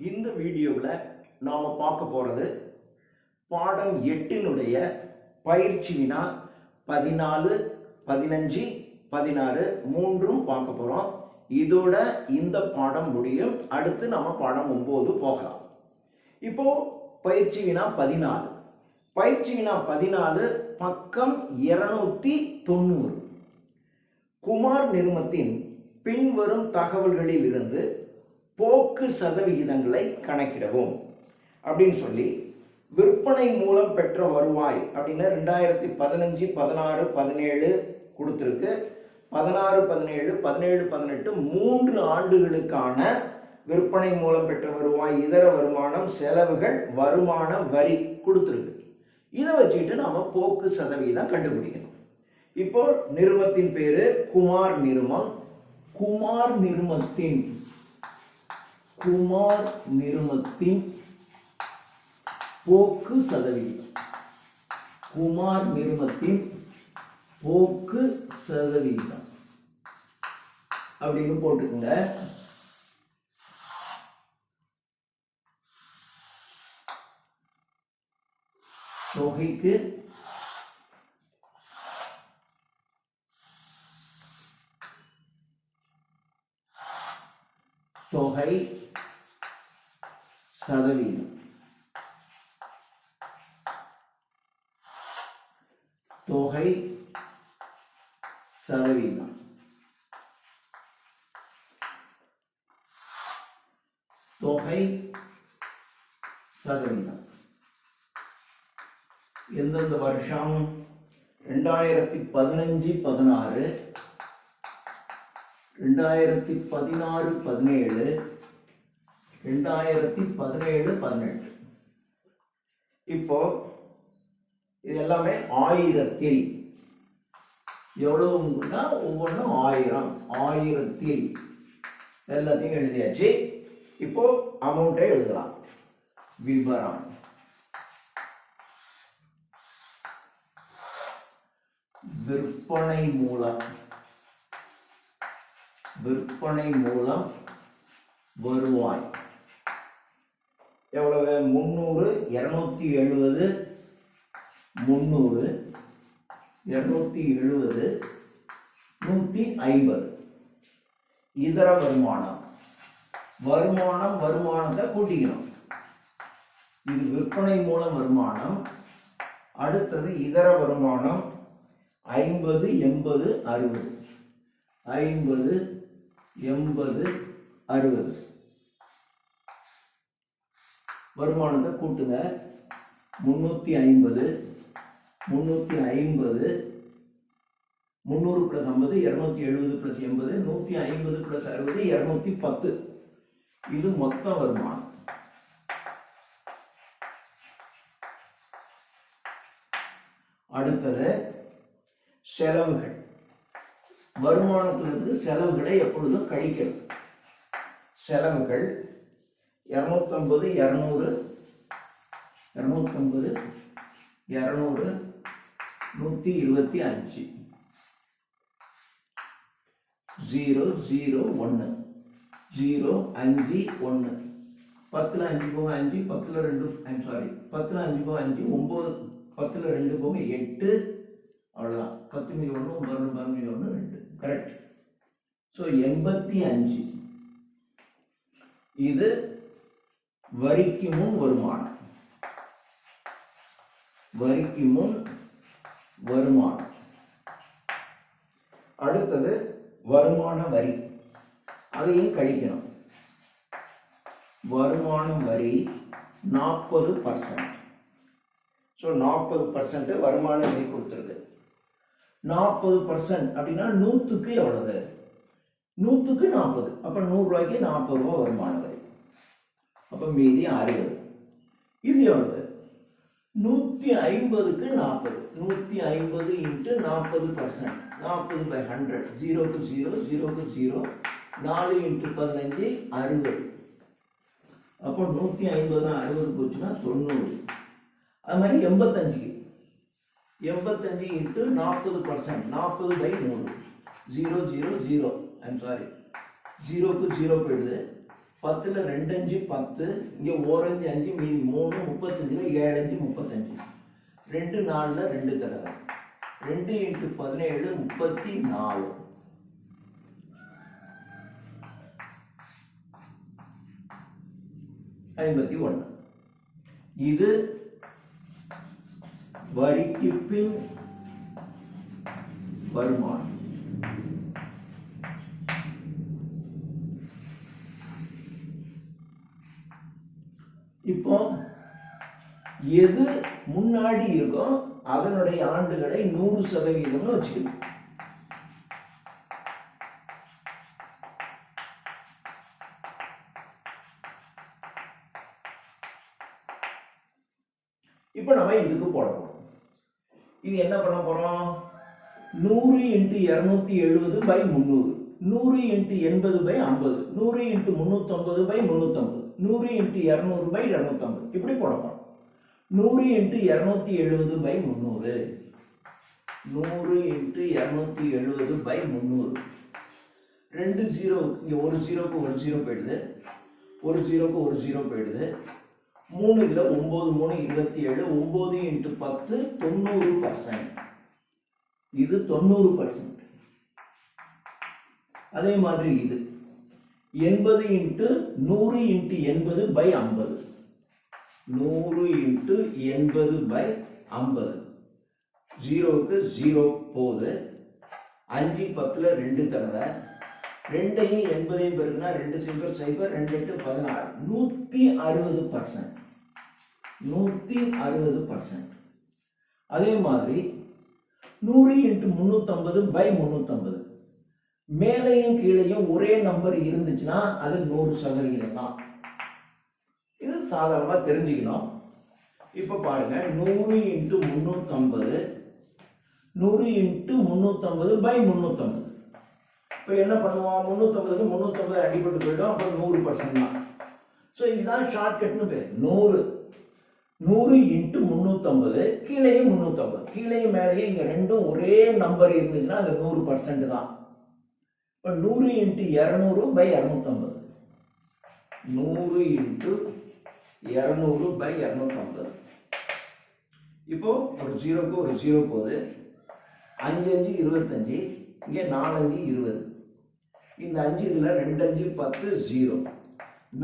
இந்த வீடியோவில் நாம் பார்க்க போகிறது பாடம் 8னுடைய பயிற்சி வினா 14, 15, 16 மூன்றும் பார்க்க போகிறோம். இதோட இந்த பாடம் முடியும். அடுத்து நம்ம பாடம் 9 போகலாம். இப்போ பயிற்சி வினா 14. பயிற்சி வினா 14 பக்கம் 290. குமார் நிறுவனத்தின் பின்வரும் தகவல்களில் இருந்து போக்கு சதவிகிதங்களை கணக்கிடவும் அப்படின்னு சொல்லி விற்பனை மூலம் பெற்ற வருவாய் அப்படின்னு 2015, 16, 17 கொடுத்துருக்கு. 16, 17, 17, 18 3 ஆண்டுகளுக்கான விற்பனை மூலம் பெற்ற வருவாய், இதர வருமானம், செலவுகள், வருமான வரி கொடுத்துருக்கு. இதை வச்சுக்கிட்டு நாம போக்கு சதவீதம் கண்டுபிடிக்கணும். இப்போ நிறுவனத்தின் பேரு குமார் நிறுவனம். குமார் நிறுவனத்தின் போக்கு சதவீதம். குமார் நிறுவனத்தின் போக்கு சதவீதம் அப்படின்னு போட்டுக்கோங்க. தொகைக்கு தொகை சதவீதம். தொகை சதவீதம். தொகை சதவீதம் எந்தெந்த வருஷம்? 2015, 16, 2016, 17, 2017, 18. இப்போ இது எல்லாமே 1000. எவ்வளவுன்னா ஒவ்வொன்றும் 1000. 1000 எல்லாத்தையும் எழுதியாச்சு. இப்போ அமௌண்ட்டை எழுதலாம். விபரம் விற்பனை மூலம் வருவாய் எவ்வளவு? 300, 270, 300, 270, 150. இதர வருமானத்தை கூட்டிக்கணும். இது விற்பனை மூலம் வருமானம். அடுத்தது இதர வருமானம் 50, 80, 60. 50, 80, 60 வருமானத்தை கூட்டுங்க. 350, 350, 300 + 50, 270 + 80, 150 + 60, 210. இது மொத்த வருமானம். அடுத்தது செலவுகள். வருமானத்திலிருந்து செலவுகளை எப்பொழுதும் கழிக்கணும். செலவுகள் 250, 200, 250, 200, 125. 0, 0, 1, 0, 5, 1. 10ல் 5 போக 5, 10ல் 2, 10ல் 5 போக 5, 9, 10ல் 2 போக 8. அவ்வளவுதான். 10 மீது 1, 11, 12, 1, 2. கரெக்ட். ஸோ 85. இது வரிக்கு முன் வருமானம். வரிக்கு முன் வருமானம். அடுத்தது வருமான வரி. அதையும் கழிக்கணும். வருமான வரி 40%. ஸோ 40% வருமான வரி கொடுத்துருக்கு. 40% அப்படின்னா 100க்கு எவ்வளவு? 100க்கு 40. அப்ப 100 ரூபாய்க்கு 40 ரூபாய் வருமான வரி. அப்ப மீதி 60. இது எவ்வளவு? 150க்கு 40. 150 × 40%. 40/100. 0 to 0, 0 to 0. 4 × 15, 60. அப்போ 150 60 போச்சுன்னா 90. அது மாதிரி 85க்கு 85 × 40%. 40/100. 0, 0, 0. I'm sorry. 0க்கு 0 போயிடுது. 10ல் 2 5 10, இங்கே 1 5 5 மீதி 3 35ல் 7 5 35, 2 4ல் 2 தடவை 2 × 17 34, இது வரிக்கு பின் வருமானம். இப்போ எது முன்னாடி இருக்கோ அதனுடைய ஆண்டுகளை 100% வச்சுக்கணும். இப்போ நம்ம இதுக்கு போட போறோம். இது என்ன பண்ண போறோம்? 100 × 270 / 300, 100 × 80/50, 100 × 350/350, 100 × 200/250 இப்படி போட போறோம். 100 × 270/300, 100 × 270/300, 2 0, இங்க ஒரு ஜீரோக்கு ஒரு ஜீரோ போயிடுது, ஒரு ஜீரோக்கு ஒரு ஜீரோ போயிடுது. 3 இதில் 9 3 27, 9 × 10 90%. இது 90%. அதே மாதிரி இது 80 × 100 × 80/50, 100 × 80/50, ஜீரோவுக்கு ஜீரோ போகுது. 5 10ல் 2 தடவை, 2ஐயும் 80ஐயும் பெருக்குனா 2 0 0, 2 8 16, 160%, 160%. அதே மாதிரி 100 × 350/350, மேலையும் கீழையும் ஒரே நம்பர் இருந்துச்சுன்னா அது 100% தான். இது சாதாரணமா தெரிஞ்சுக்கணும். இப்ப பாருங்க, 100 × 350, 100 × 350/350. இப்போ என்ன பண்ணுவோம்? 350க்கு 350 அடிபட்டு போயிடும், அப்போ 100% தான். ஸோ இதுதான் ஷார்ட்கட்னு பேர். 100 × 350, கீழேயும் 350, கீழேயும் மேலேயும் இங்க ரெண்டும் ஒரே நம்பர் இருந்துச்சுன்னா அது 100% தான். இப்போ 100 × 200/250, 100 × 200/250. இப்போ ஒரு ஜீரோக்கு ஒரு ஜீரோ போகுது. 5 5 25, இங்கே 4 5 20, இந்த 5 இதில் 2 5 10 0,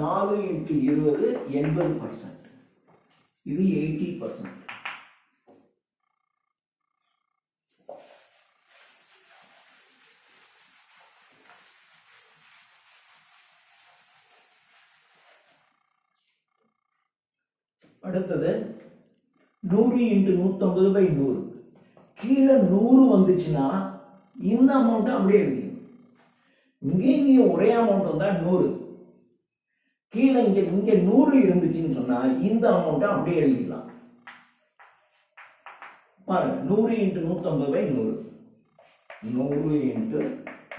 4 × 20 80%. இது 80%. அடுத்தது 100 × 150/100. கீழே 100 வந்துச்சுன்னா இந்த அமௌண்ட் அப்படியே எழுதிக்கணும். இங்கே ஒரே அமௌண்ட் வந்தா 100, கீழே இங்க 100 இருந்துச்சுன்னு சொன்னா இந்த அமௌண்ட் அப்படியே எழுதிக்கலாம். பாருங்க, 100 × 150/100, 100 ×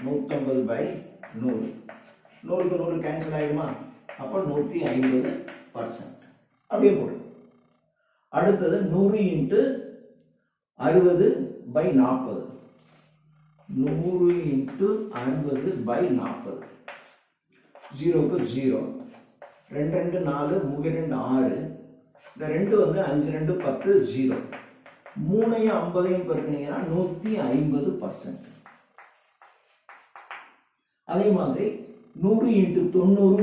150/100, 100க்கு 100 கேன்சல் ஆயிடுமா? அப்போ 150% அப்படியே போடு. அடுத்தது 100 × 60/40, 100 × 60/40, ஜீரோக்கு ஜீரோ, 2 2 4, 3 2 6, இந்த 2 வந்து 5 2 10 0, 3ஐயும் 50ஐயும் பெருக்கினீங்கன்னா 150%. அதே மாதிரி 100 × 90/60, 100 ×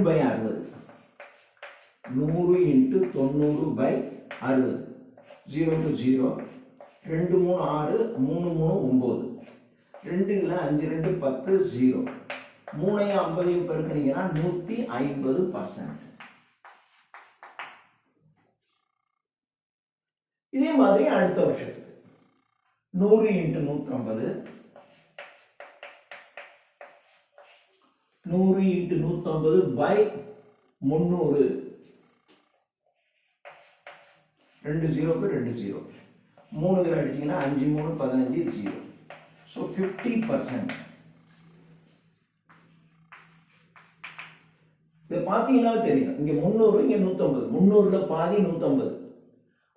90/60, ஜீரோக்கு ஜீரோ, 2 3 6, 3 3 9, 2 இதில் 5 2 10 0, 3ஐயும் 50ஐயும் பெருக்கினீங்கன்னா 150%. இதே மாதிரி அடுத்த வருஷத்துக்கு 100 × 150, 100 × 150/300, 2 0க்கு 2 0, 3 இதில் அடிச்சிங்கன்னா 5 3 15 0. ஸோ 50%. இதை பார்த்தீங்கன்னா தெரியும், இங்கே 300 இங்கே 150, 300ல் பாதி 150,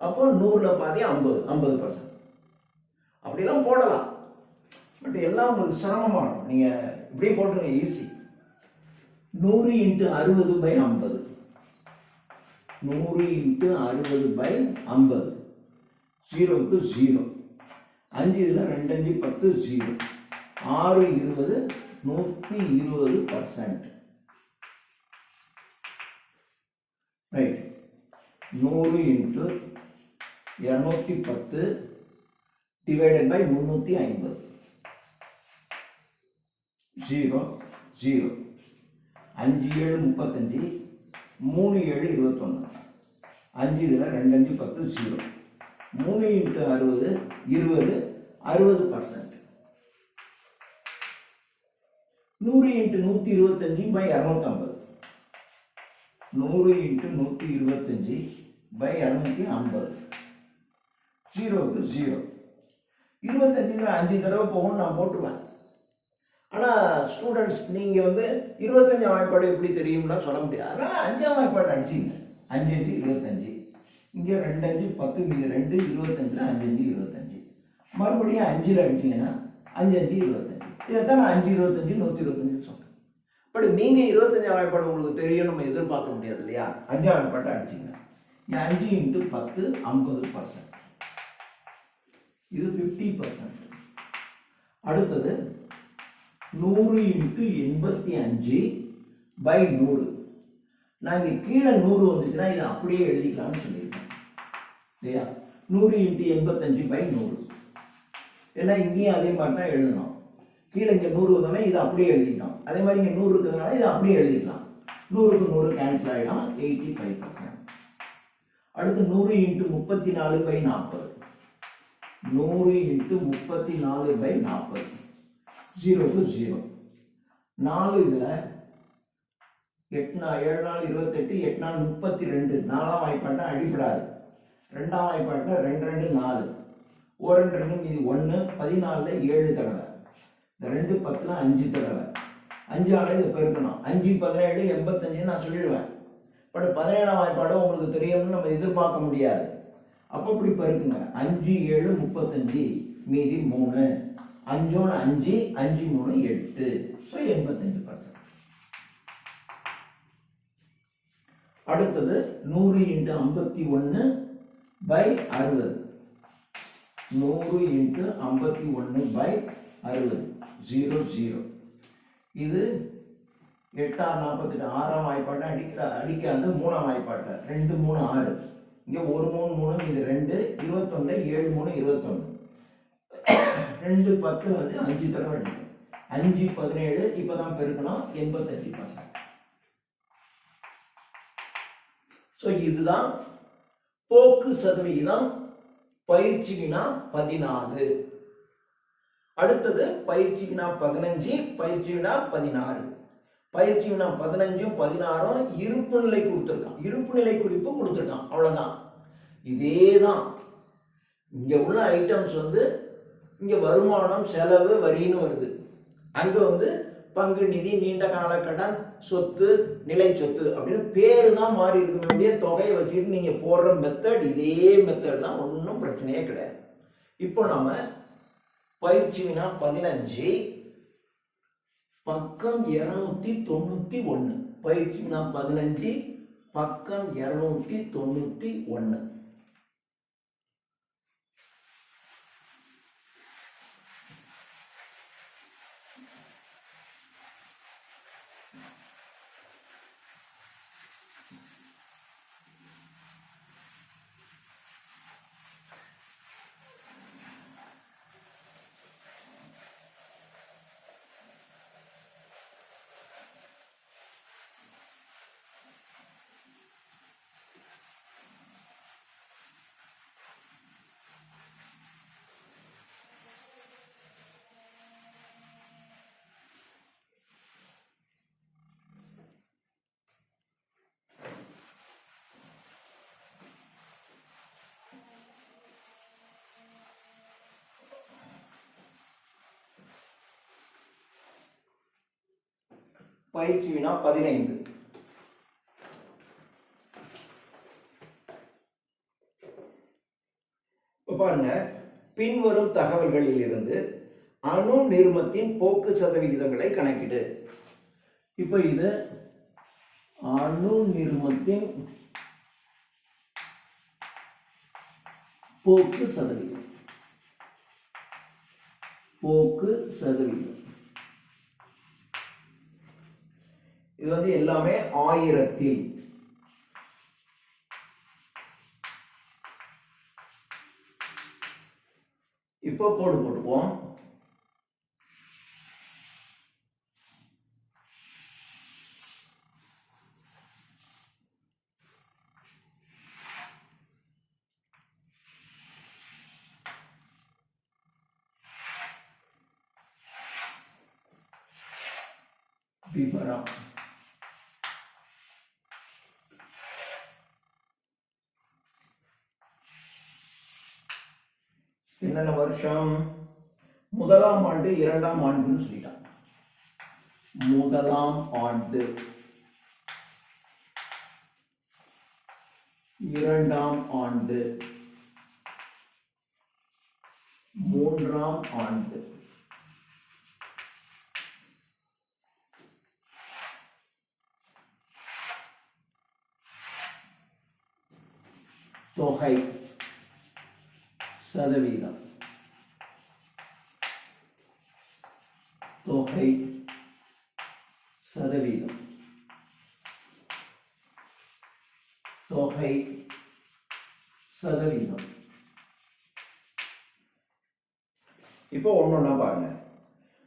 அப்போ 100ல் பாதி 50%. அப்படிலாம் போடலாம், பட் எல்லாம் உங்களுக்கு சிரமமாகும். நீங்கள் இப்படியே போட்டுருங்க, ஈஸி. 100 × 60/50. 100 × 60/50. 0க்கு 0. 5 இதில் 2 5 10 0. 6 20 120%. ரைட். 100 × 210 divided by 350. 0 0. 5 7 35. 3 7 21. 5 இதில் 2 5 10 0. 3 × 60 20 60%. 100 × 125/250. 100 × 125/250. 0க்கு 0. 25 5 தடவை போகும் நான் போட்டுருவேன். ஆனால் ஸ்டூடெண்ட்ஸ் நீங்கள் 25ஆம் வாய்ப்பாடு எப்படி தெரியும்னா சொல்ல முடியாது. அதனால் 5ஆம் வாய்ப்பாடு அடிச்சிங்க. 5 5 25. இங்கே 2 5 10 மீது 2 25ல் 5 5 25. மறுபடியும் 5ல் அடிச்சிங்கன்னா 5 5 25. இதைத்தான் நான் 5 25 125 சொல்கிறேன். பட் நீங்கள் 25ஆம் வாய்ப்பாடு உங்களுக்கு தெரியும் நம்ம எதிர்பார்க்க முடியாது இல்லையா? 5ஆம் வாய்ப்பாட்டை அடிச்சிங்க. 5 × 10 50%. இது 50%. அடுத்தது 100 × 85/100. நான் இங்கே கீழே 100 வந்துச்சுன்னா இதை அப்படியே எழுதிக்கலாம்னு சொல்லியிருக்கேன் இல்லையா? 100 × 85/100. ஏன்னா இங்கேயும் அதே மாதிரி தான் எழுதணும். கீழே இங்கே 100 வந்தோடனே இதை அப்படியே எழுதிக்கலாம். அதே மாதிரி இங்கே 100 இருக்கிறதுனால இதை அப்படியே எழுதிக்கலாம். 100க்கு 100 கேன்சல் ஆகிடும். 85%. அடுத்து 100 × 34/40. 100 × 34/40. 0க்கு 0. 4 இதில் 8 7 4 28 8 4 32. 4ஆம் வாய்ப்பாட்டை அடிப்படாது. 2ஆம் வாய்ப்பாட்டை 2 2 4. 1 2 மீதி 1 14ல் 7 தடவை. இந்த 2 10ல் 5 தடவை. 5 ஆள் இதை பெருக்கணும். 5 17 85 நான் சொல்லிடுவேன். பட் 17ஆம் வாய்ப்பாடு உங்களுக்கு தெரியும்னு நம்ம எதிர்பார்க்க முடியாது. அப்போ இப்படி பெருக்குங்க. 5 7 35 மீதி 3. 5 1 5 5 3 8. ஸோ 85%. அடுத்தது 100 × 51/60. 100 × 51/60. 0 0. இது 8 6 48. 6ஆம் வாய்ப்பாட்டை அடிக்காது. 3ஆம் வாய்ப்பாட்டை 2 3 6. இங்கே 1 3 3 இது 2 21 7 3 21. 2 10 5 தடவை அடிக்கும். 5 17 இப்போ தான் பெருக்கணும். 85%. ஸோ இதுதான் போக்கு சதவிகிதம் பயிற்சி வினா 14. அடுத்தது பயிற்சி வினா 15, பயிற்சி வினா 16. பயிற்சி வினா 15ம் 16ம் இருப்பு நிலை கொடுத்துருக்கான். இருப்பு நிலை குறிப்பு கொடுத்துருக்கான். அவ்வளோதான். இதே தான் இங்கே உள்ள ஐட்டம்ஸ் இங்கே வருமானம் செலவு வரின்னு வருது. அங்கே பங்கு நிதி நீண்ட கால கடன் சொத்து நிலை சொத்து அப்படின்னு பேரு தான் மாறி இருக்கக்கூடிய தொகையை வச்சுட்டு நீங்கள் போடுற மெத்தட் இதே மெத்தட் தான். ஒன்றும் பிரச்சனையே கிடையாது. இப்போ நம்ம பயிற்சி வினா 15 பக்கம் 291. பயிற்சி வினா 15 பக்கம் 291. பயிற்சி வினா 15. பாருங்க, பின்வரும் தகவல்களில் இருந்து அணு நீர்மத்தின் போக்கு சதவிகிதங்களை கணக்கிடு. இப்போ இது அணு நீர்மத்தின் போக்கு சதவீதம். போக்கு சதவீதம் இது வந்து எல்லாமே 1000. இப்போ கோடு போட்டுக்குவோம். விவரம் என்னென்ன வருஷம்? முதலாம் ஆண்டு, இரண்டாம் ஆண்டுன்னு சொல்லிட்டான். முதலாம் ஆண்டு, இரண்டாம் ஆண்டு, மூன்றாம் ஆண்டு. தொகை சதவீதம், தொகை சதவீதம், தொகை சதவீதம். இப்போ ஒன்னொன்னா பாருங்க.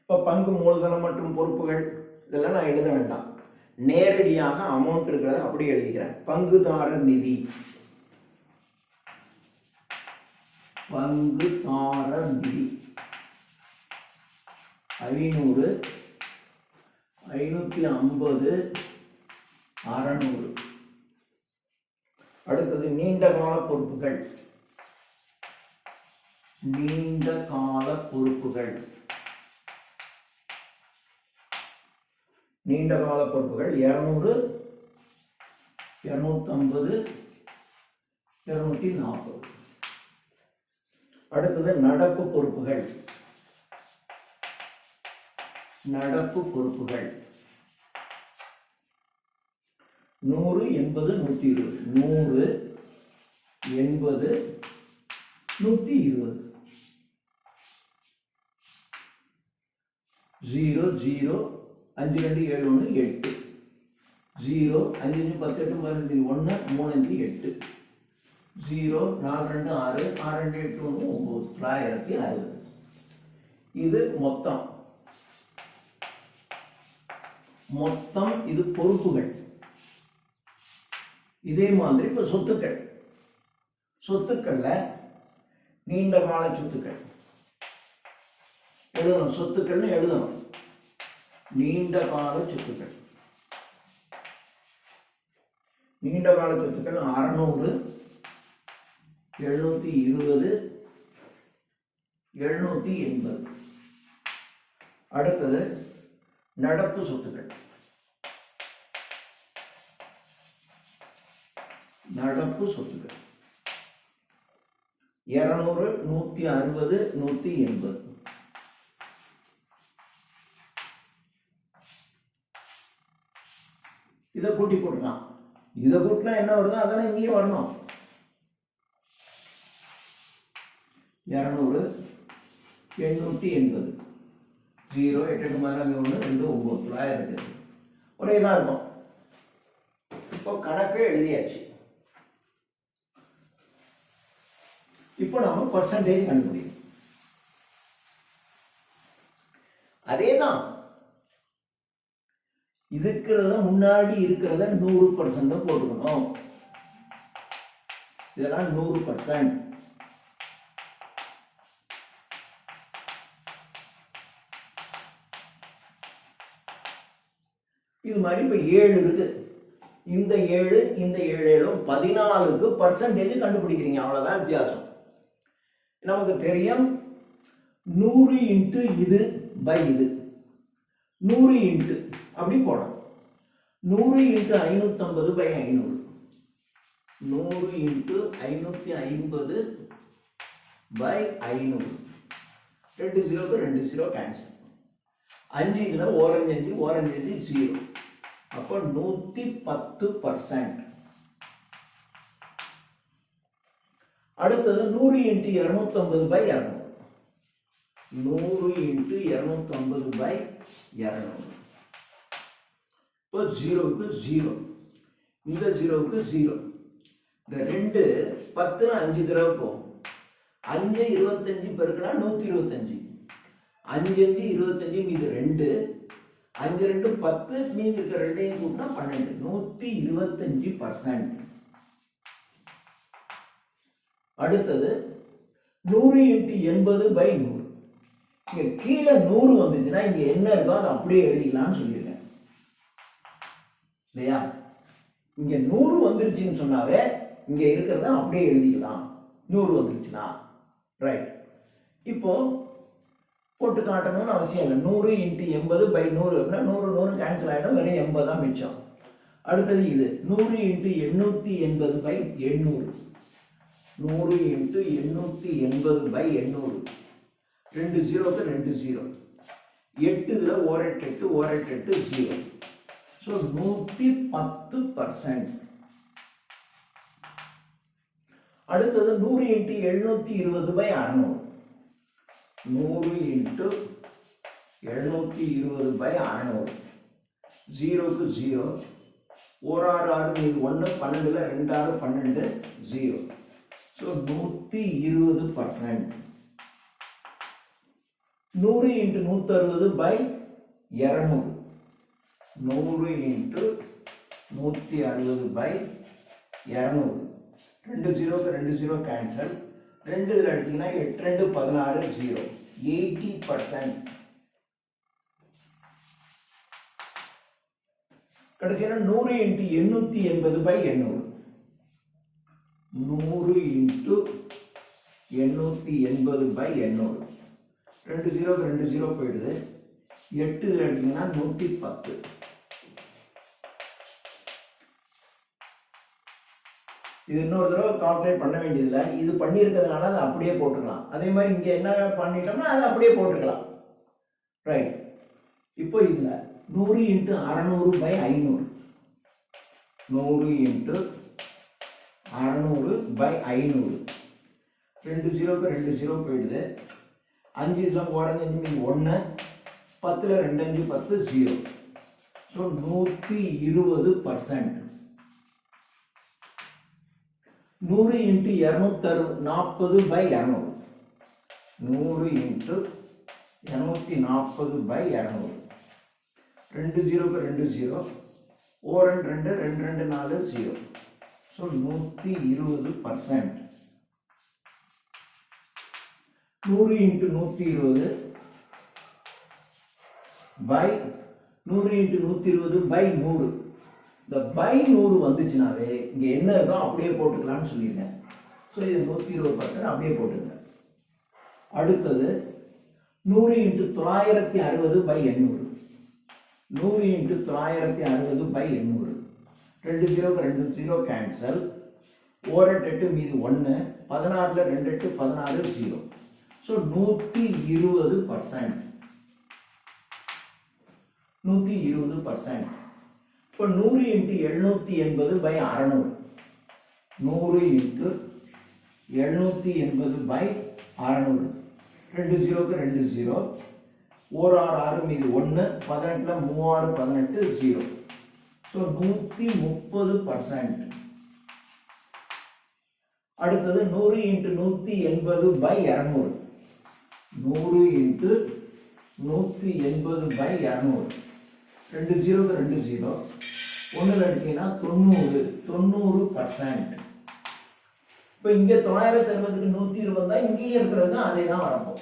இப்போ பங்கு மூலதனம் மற்றும் பொறுப்புகள் இதெல்லாம் நான் எழுத வேண்டாம், நேரடியாக அமௌண்ட் இருக்கிறத அப்படி எழுதிக்கிறேன். பங்குதாரர் நிதி, பங்குதாரர் நிதி 500, 550, 600. அடுத்தது நீண்ட கால பொறுப்புகள், நீண்ட கால பொறுப்புகள், நீண்ட கால பொறுப்புகள் 200, 250, 240. அடுத்தது நடப்பு பொறுப்புகள், நடப்பு பொறுப்புகள் 100, 80, 120, 100, 80, 120. 0, 0, 5, 2, 7, 1, 8, 0, 5, 5, 10, 8, 15, 1, 3, 5, 8, 0, 4, 2, 6, 6, 2, 8, 1, 9, 960. இது மொத்தம். மொத்தம் இது பொறுப்புகள். இதே மாதிரி இப்ப சொத்துக்கள், சொத்துக்கள்ல நீண்ட கால சொத்துக்கள் எழுதணும். சொத்துக்கள்னு எழுதணும். நீண்ட கால சொத்துக்கள், நீண்ட கால சொத்துக்கள் 600, 720, 780. அடுத்தது நடப்பு சொத்துக்கள், நடப்பு சொத்துக்கள் 200, 160, 180. இதை கூட்டி போட்டுக்கலாம். இதை கூட்டினா என்ன வருதோ அதெல்லாம் இங்கேயே வரணும். 200, 880, 0, 8, 8, 1, 2, 9, 900. ஒரே தான் இருக்கும். இப்போ கணக்கு எழுதியாச்சு. இப்போ நாம பர்சன்டேஜ் கண்டுபிடிக்கணும். அதேதான் இருக்கிறத முன்னாடி இருக்கிறத 100% போட்டுக்கணும். இதெல்லாம் 100%. இது மாதிரி இப்ப 7 இருக்கு. இந்த 7 இந்த 7 14க்கு பர்சன்டேஜ் கண்டுபிடிக்கிறீங்க. அவ்வளவுதான் வித்தியாசம். நமக்கு தெரியும் 100 இன்ட்டு இது பை இது, 100 இன்ட்டு அப்படி போடணும். 100 இன்ட்டு 550 பை 500, 100 இன்ட்டு 550 பை 500. 2 0க்கு 2 0 கேன்சல். 5 இதுல ஓரஞ்சு 0. அப்போ 110%. அடுத்தது 100 × 250/200. 100 × 250/200. இப்போ 0க்கு 0, இந்த 0க்கு 0. இந்த 2 10ல 5 தடவை போகும். 5 25 பெருக்கினா 125. 5 5 25 மீது 2, 5 2 10, மீதி இருக்க 2ஐயும் கூட்டினா 12. 125%. அடுத்தது 100 × 80/100. இங்க கீழே 100 வந்துச்சுன்னா இங்க என்ன இருக்கோ அதை அப்படியே எழுதிக்கலாம்னு சொல்லியிருக்கேன் இல்லையா? இங்க 100 வந்துருச்சுன்னு சொன்னாவே இங்க இருக்கிறத அப்படியே எழுதிக்கலாம். 100 வந்துருச்சுன்னா ரைட். இப்போ போட்டு காட்டணும்னு அவசியம் இல்லை. 100 × 80/100 அப்படின்னா 100 100 கேன்சல் ஆகிடும், வெறும் 80 தான் மிச்சம். அடுத்தது இது 100 × 880/800. 100 × 880/800. 2 0க்கு 2 0. 8 இதுல 1 8 1 8 0. ஸோ 110%. அடுத்தது 100 × 720/600. 100 × 720/600. 0க்கு 0. 1 6 6 மீது 1, 12ல 2 6 12 0. ஸோ 120%. 100 × 160/200. 100 × 160/200. 2 0க்கு 2 0 கேன்சல். 2 இதில் அடிச்சிங்கன்னா 8 2 16 0. 80%. கடைசியில் 100 × 880/800. 100 × 880/800. 2 0க்கு 2 0 போயிடுது. 8 இதில் அடிச்சிங்கன்னா 110. இது இன்னொரு தடவை கால்குலேட் பண்ண வேண்டியதில்லை. இது பண்ணியிருக்கிறதுனால அதை அப்படியே போட்டுக்கலாம். அதே மாதிரி இங்கே என்ன பண்ணிட்டோம்னா அதை அப்படியே போட்டுக்கலாம். ரைட். இப்போ இதில் 100 × 600/500. 100 × 600/500. 2 0க்கு 2 0 போயிடுது. 5 இதில் 5 மீது 1, 10ல 2 5 10 0. ஸோ 120%. 100 × 240/200. 100 × 240/200. 2 0க்கு 2 0. 1 2 2 2 4 0. ஸோ 120%. 100 × 120 by 100 × 120/100. இந்த by 100 வந்துச்சுனாவே இங்க என்ன இருக்கோ அப்படியே போட்டுக்கலாம்னு சொல்லியிருக்கேன். ஸோ இது 120% அப்படியே போட்டுங்க. அடுத்தது 100 × 960/800. 100 × 960/800. 2 0க்கு 2 0 கேன்சல். 1 8 மீது 1, 16ல 2 8 16 0. ஸோ 120%. 120%. இப்போ 100 × 780/600. 100 × 780/600. 2 0க்கு 2 0. 1 6 6 மீது 1, 18ல 3 6 18 0. ஸோ 130%. அடுத்தது 100 × 180/200. 100 × 180/200. 2 0க்கு 2 0. 1ல அடிச்சீங்கன்னா 90%. இப்போ இங்க 960க்கு 120 தான் இங்கேயே இருக்கிறது அதே தான் வரப்போம்.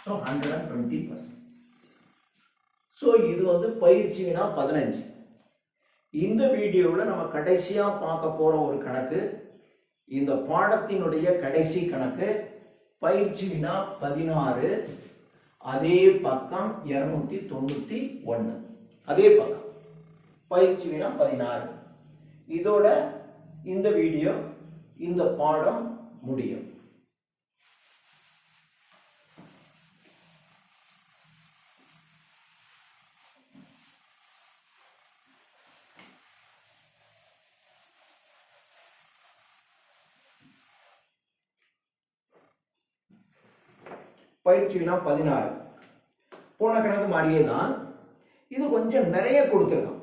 ஸோ 120%. ஸோ இது வந்து பயிற்சி வினா 15. இந்த வீடியோவில் நம்ம கடைசியா பார்க்க போற ஒரு கணக்கு, இந்த பாடத்தினுடைய கடைசி கணக்கு, பயிற்சி வினா 16. அதே பக்கம் 291. அதே பக்கம் பயிற்சி வினா 16. இதோட இந்த வீடியோ, இந்த பாடம் முடியும். பயிற்சி வினா 16. போன கணக்கு மாதிரியே தான், இது கொஞ்சம் நிறைய கொடுத்துருக்கான்.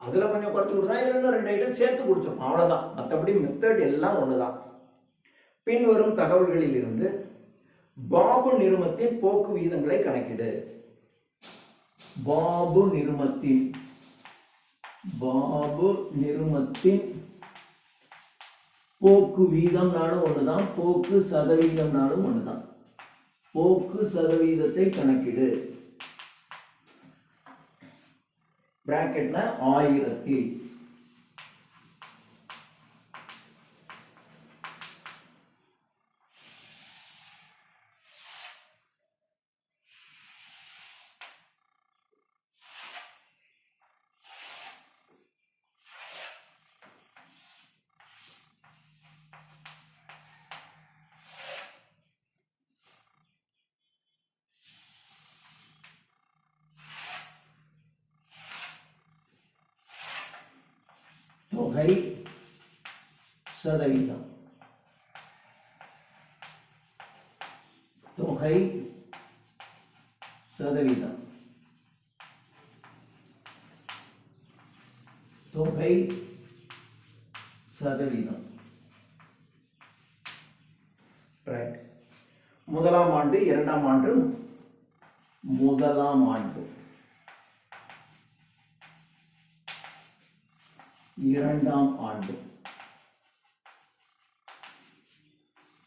அதுல கொஞ்சம் குறைச்சு கொடுத்தா இன்னும் 2 ஐட்டம் சேர்த்து கொடுத்துருக்கோம், அவ்வளவுதான். மற்றபடி மெத்தட் எல்லாம் ஒண்ணுதான். பின்வரும் தகவல்களில் இருந்து பாபு நிறுமத்தின் போக்கு வீதங்களை கணக்கிடு. பாபு நிறுமத்தின் போக்கு வீதம்னாலும் ஒண்ணுதான், போக்கு சதவீதம்னாலும் ஒண்ணுதான். போக்கு சதவீதத்தை கணக்கிடு. பிராக்கெட்ல 1000. தொகை சதவீதம். தொகை சதவீதம். தொகை சதவீதம். ரைட். முதலாம் ஆண்டு, இரண்டாம் ஆண்டு. முதலாம் ஆண்டு, இரண்டாம் ஆண்டு,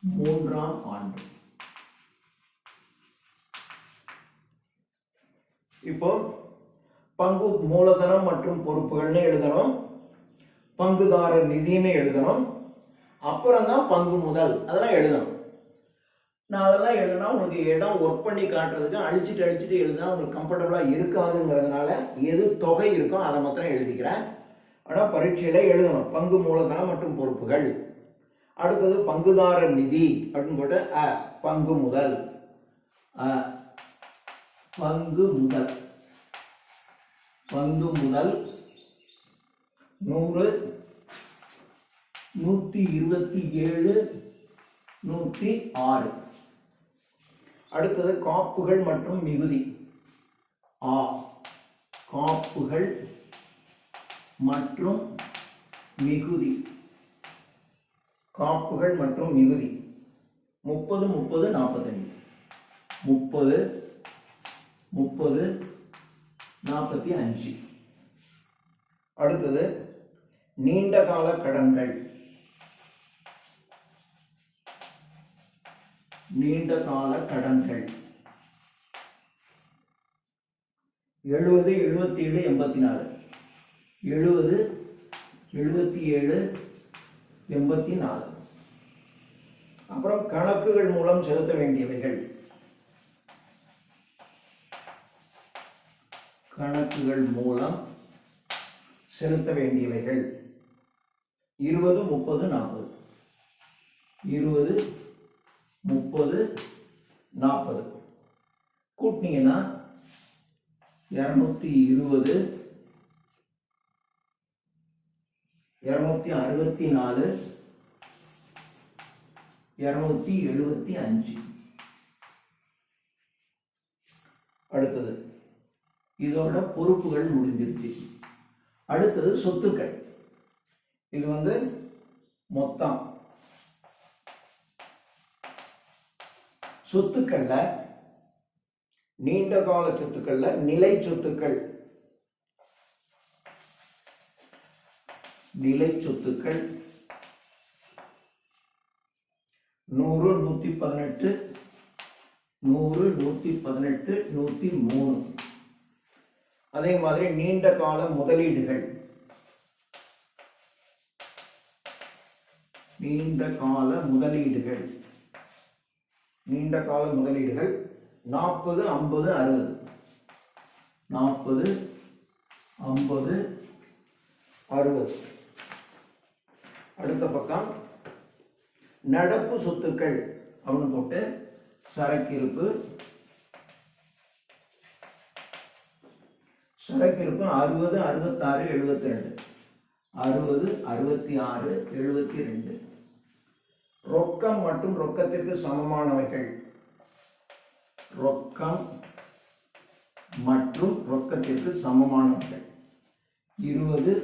மூன்றாம் ஆண்டு. இப்போ பங்கு மூலதனம் மற்றும் பொறுப்புகள்னு எழுதணும், பங்குதாரர் நிதின்னு எழுதணும், அப்புறம் தான் பங்கு முதல், அதெல்லாம் எழுதணும். நான் அதெல்லாம் எழுதினா உங்களுக்கு இடம் ஒர்க் பண்ணி காட்டுறதுக்கு அழிச்சிட்டு எழுதினா உங்களுக்கு கம்ஃபர்டபுளா இருக்காதுங்கிறதுனால எது தொகை இருக்கோ அதை மாத்திரம் எழுதிக்கிறேன். ஆனால் பரீட்சையில எழுதணும் பங்கு மூலதனம் மற்றும் பொறுப்புகள். அடுத்தது பங்குதாரர் நிதி அப்படின்னு போட்டு பங்கு முதல். பங்கு முதல். பங்கு முதல் 100, 127, 106. அடுத்தது காப்புகள் மற்றும் மிகுதி. காப்புகள் மற்றும் மிகுதி. காப்புகள் மற்றும் மிகுதி 30, 30, 45. 30, 30, 45. அடுத்தது நீண்ட கால கடன்கள். நீண்ட கால கடன்கள் 70, 77, 84. 70, 77, 84. அப்புறம் கணக்குகள் மூலம் செலுத்த வேண்டியவைகள். கணக்குகள் மூலம் செலுத்த வேண்டியவைகள் 20, 30, 40. 20, 30, 40. கூட்டினீங்கன்னா 220, 264, 275. அடுத்தது இதோட பொறுப்புகள் முடிஞ்சிருச்சு. அடுத்தது சொத்துக்கள். இது மொத்தம் சொத்துக்கள்ல நீண்ட கால சொத்துக்கள்ல நிலை சொத்துக்கள். நிலை சொத்துக்கள் 100, 118, 100, 118, 103. அதே மாதிரி நீண்ட கால முதலீடுகள். நீண்ட கால முதலீடுகள். நீண்ட கால முதலீடுகள் 40, 50, 60. 40, 50, 60. அடுத்த பக்கம் நடப்பு சொத்துக்கள் அப்படின்னு போட்டு சரக்கிருப்பு. சரக்கிருப்பு 60, 66, 72. 60, 66, 72. ரொக்கம் மற்றும் ரொக்கத்திற்கு சமமானவைகள். ரொக்கம் மற்றும் ரொக்கத்திற்கு சமமானவர்கள் 20,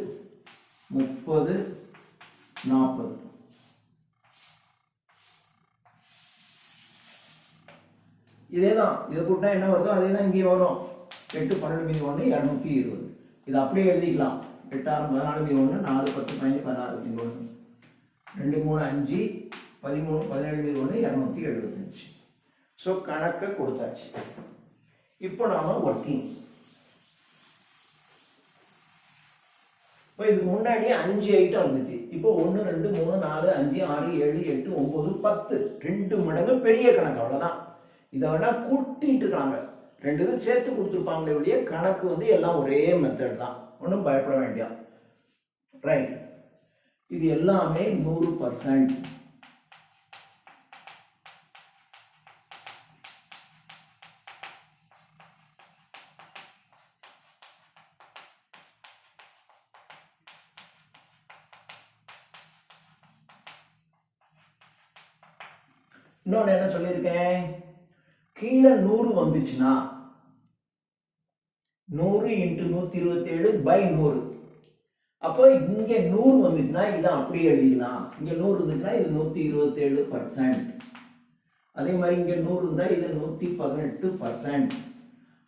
30, 40. இதேதான், இதை கூட்டினா என்ன வருதோ அதே தான் இங்கே வரும். 8, 12 மீதி 1 220. இது அப்படியே எழுதிக்கலாம். 8, 6, 14 மீதி 1 4, 10, 15, 16 மீதி 1 2, 3, 5, 13, 17 மீதி 1 275. ஸோ கணக்கை கொடுத்தாச்சு. இப்போ நாம ஒர்க்கிங். இப்போ இதுக்கு முன்னாடி 5 ஐட்டம் வந்துச்சு. இப்போ 1, 2, 3, 4, 5, 6, 7, 8, 9, 10 2 மடங்கு பெரிய கணக்கு. அவ்வளோதான். இதை வேணா கூட்டிட்டு இருக்காங்க, 2 இது சேர்த்து கொடுத்துருப்பாங்களே ஒழிய கணக்கு வந்து எல்லாம் ஒரே மெத்தட் தான், ஒன்றும் பயப்பட வேண்டியது. ரைட், இது எல்லாமே 100%. இன்னொன்று என்ன சொல்லியிருக்கேன், கீழே 100 வந்துச்சுன்னா 100 × 127/100. அப்போ இங்க 100 வந்துச்சுன்னா இதை அப்படியே எழுதிக்கலாம். இங்க 100 இருந்துச்சுன்னா இது 127%. அதே மாதிரி இங்க 100 இருந்தா இது 118%.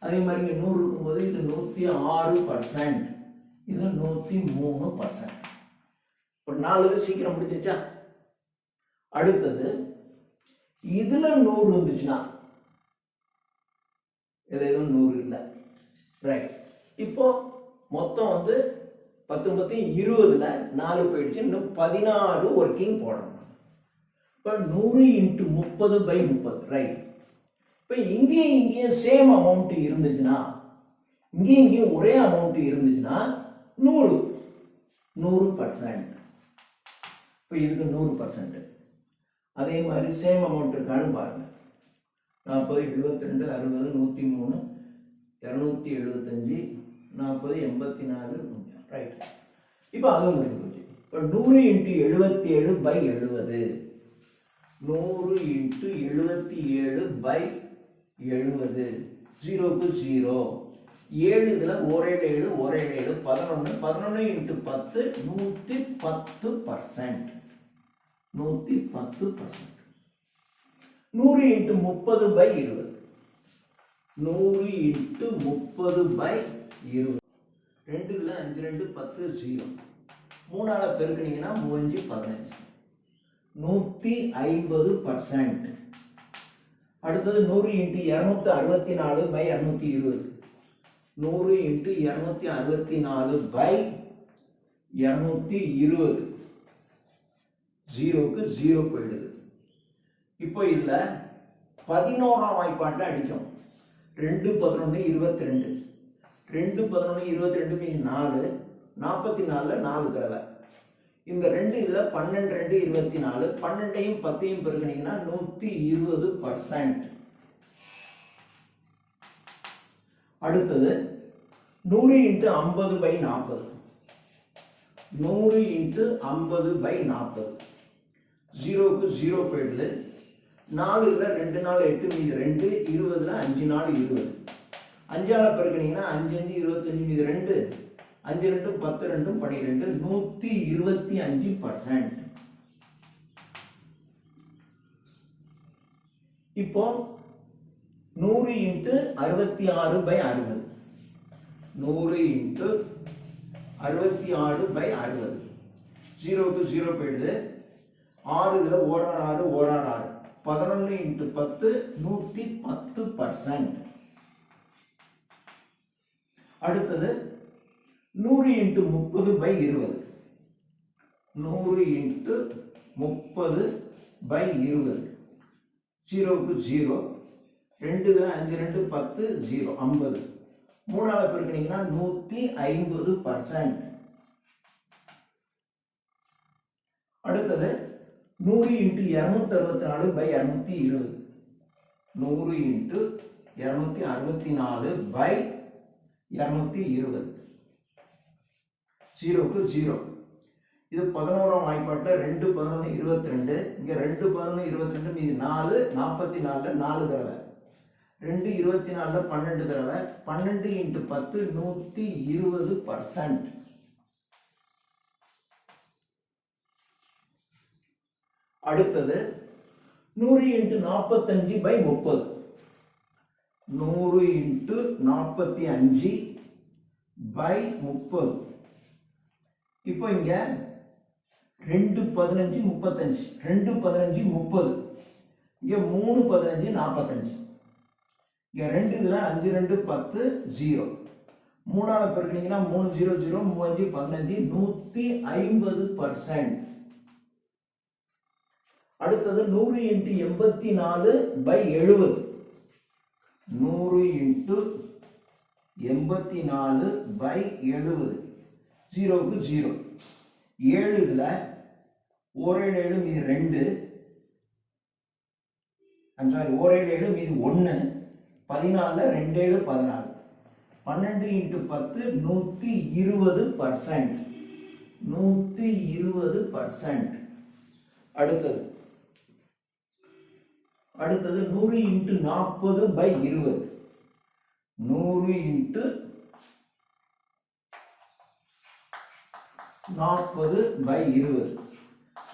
அதே மாதிரி இங்க 100 இருக்கும்போது இது 106%, இது 103%. இப்போ 4 சீக்கிரம் முடிஞ்சிச்சா? அடுத்தது இதுல 100 இருந்துச்சுன்னா எதுவும் 100 இல்லை. ரைட், இப்போ மொத்தம் வந்து 19, 20ல 4 போயிடுச்சு. இன்னும் 16 ஒர்க்கிங் போடணும். இப்போ 100 × 30/30. ரைட், இப்போ இங்கேயும் சேம் அமௌண்ட் இருந்துச்சுன்னா, இங்கேயும் ஒரே அமௌண்ட் இருந்துச்சுன்னா 100%. இப்போ இதுக்கு 100%. அதே மாதிரி சேம் அமௌண்ட் இருக்கான்னு பாருங்க. 40, 72, 60, 103, 275, 40, 84. ரைட், இப்போ அதுவும் முடிஞ்சு போச்சு. இப்போ 100 × 77/70. 100 × 77/70. 0க்கு 0. 7 இதுல ஒரே 7 11 11 × 10 110%. 110%. 100 × 30/20. 100 × 30/20. 2 இதுல 5 2 10 0. 3ஆல பெருக்கினீங்கன்னா 3 5 15. 150%. அடுத்தது 100 × 264/220. 100 × 264/220. 0க்கு 0 போயிடுது. இப்போ இதுல 11ஆம் வாய்ப்பாட்டை அடிக்கும். 2, 11, 22. 2, 11, 22 மீது 4, 44ல 4 தடவை. இந்த 2 இதுல 12, 2, 24. 12ஐயும் 10ஐயும் பெருக்கினீங்கன்னா 120%. அடுத்தது 100 × 50/40. 100 × 50/40. 0க்கு 0 போயிடுது. 4ல 2 4 8 மீது 2, 20ல 5 4 20. 5ஆல பெருக்கினீங்கன்னா 5 5 25 மீது 2, 5 2 10 2 12. 125%. இப்போ 100 × 66/60. 100 × 66/60. 0க்கு 0 போயிடுது. 6 இதுல 1 6 1 6. 11 × 10 110%. அடுத்தது 100 × 30/20. 100 × 30/20. 0க்கு 0. 2 இதுல 5 2 10 0 50. 3ஆல பெருக்கினீங்கன்னா 150%. அடுத்தது 100 × 264/220. 100 × 264/220. 0க்கு 0. இது 11ஆம் வாய்ப்பாட்டை 2 11 22. இங்க 2 11 22 மீது 4, 44ல 4 தடவை. 2 24 12 தடவை 12 into 10 120%. அடுத்தது 100 into 45 by 30. 100 into 45 by 30. இப்போ இங்க 2 15 35, 2 15 30, இங்க 3 15 45, இங்க 2 இதுல 5 2 10 0, 3ஆல பெருக்கினீங்கன்னா 3 0 0 3 5 15 150%. அடுத்தது 100 into 84 by 70. 100 into 84 by 70. 0 க்கு 0. 7 இதுல 1 7 மீதி 2, I'm sorry, 1 7 மீதி 1, 14 2 7 14. 12 into 10 120%. 120%. அடுத்தது 100 into 40 by 20. 100 into 40 by 20.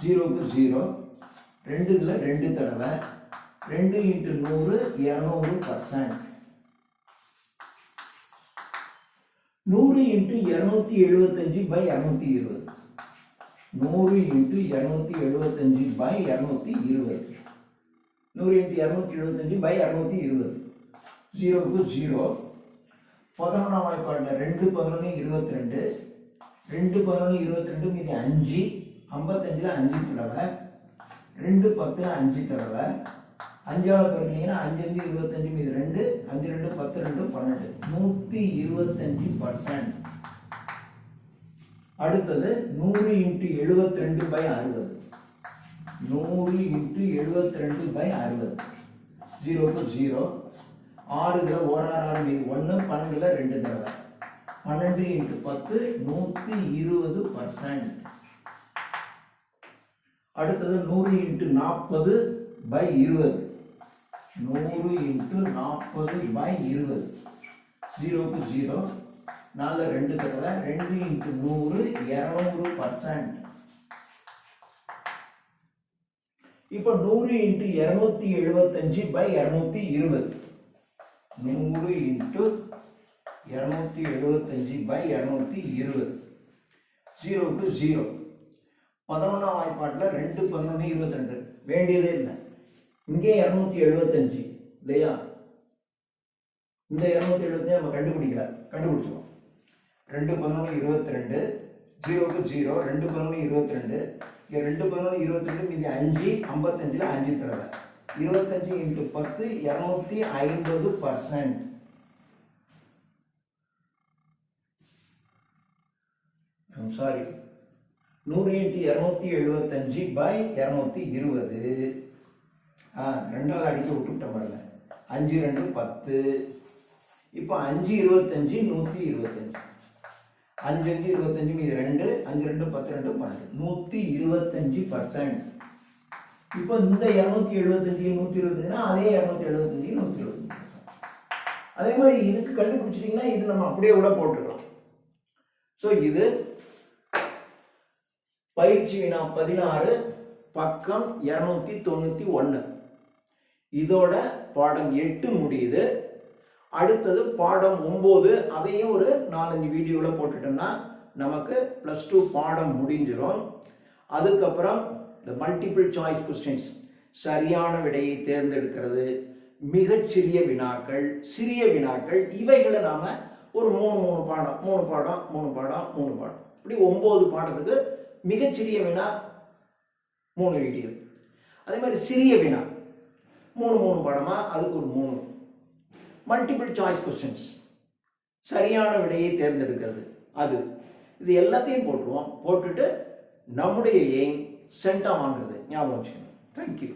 0 க்கு 0. 2 இதுல 2 தடவை 2 into 100 200%. 100 into 275 by 220. 100 into 275 by 220. 100 into 275 by 220. 0 க்கு 0. 11ஆம் வாய்ப்பாடுல 2 11 22, 2 11 22 மீதி 5, 55ல 5 தடவை, 2 10ல 5 தடவை, 5ஆல பெருக்கினீங்கன்னா 5 5 25 மீதி 2, 5 2 10 2 12, 125%. அடுத்தது 100 into 72 by 60. 100 into 72 by 60. 0 க்கு 0. 6 இதுல 1 6 மீதி 1, 12ல 2 தடவை, 12 into 10 120%. அடுத்தது 100 into 40 by 20. 100 into 40 by 20. 0 க்கு 0. 4ல 2 தடவை, 2 into 100 200%. இப்போ 100 into 275 by 220. 100 into 275 by 220. 0 க்கு 0. 11ஆம் வாய்ப்பாட்டுல 2 11 22 வேண்டியதே இல்லை. இங்கே 275 இல்லையா? இந்த 275 நம்ம கண்டுபிடிச்சிருவோம். 2 11 22, 0 க்கு 0. 2 11 22, இங்க 2 11 22 மீதி 5, 55ல 5 தடவை, 25 into 10 250%. I'm sorry, 100 into 275 by 220. ரெண்டாவது அடிக்க விட்டுட்டேன் பாருங்க. 5 2 10. இப்போ 5 25 125. 5 5 25 மீதி 2, 5 2 10 2 12, 125%. இப்போ இந்த 275 125னா அதே 275 125. அதே மாதிரி இதுக்கு கண்டுபிடிச்சிட்டீங்கன்னா இது நம்ம அப்படியே கூட போட்டுக்கலாம். ஸோ இது பயிற்சி வினா 16 பக்கம் 291. இதோட பாடம் 8 முடியுது. அடுத்தது பாடம் 9, அதையும் ஒரு 4-5 வீடியோவில் போட்டுட்டோம்னா நமக்கு +2 பாடம் முடிஞ்சிடும். அதுக்கப்புறம் இந்த மல்டிபிள் சாய்ஸ் கொஸ்டின்ஸ், சரியான விடையை தேர்ந்தெடுக்கிறது, மிகச்சிறிய வினாக்கள், சிறிய வினாக்கள், இவைகளை நாம ஒரு 3 பாடம் இப்படி 9 பாடத்துக்கு மிகச்சிறிய வினா 3 வீடியோ, அதே மாதிரி சிறிய வினா 3 பாடமா அதுக்கு ஒரு 3. மல்டிபிள் சாய்ஸ் கொஸ்டின்ஸ், சரியான விடையை தேர்ந்தெடுக்கிறது, இது எல்லாத்தையும் போட்டுருவோம். போட்டுட்டு நம்முடைய எய்ம் சென்டம் வாங்குறது ஞாபகம் வச்சுக்கணும். தேங்க்யூ.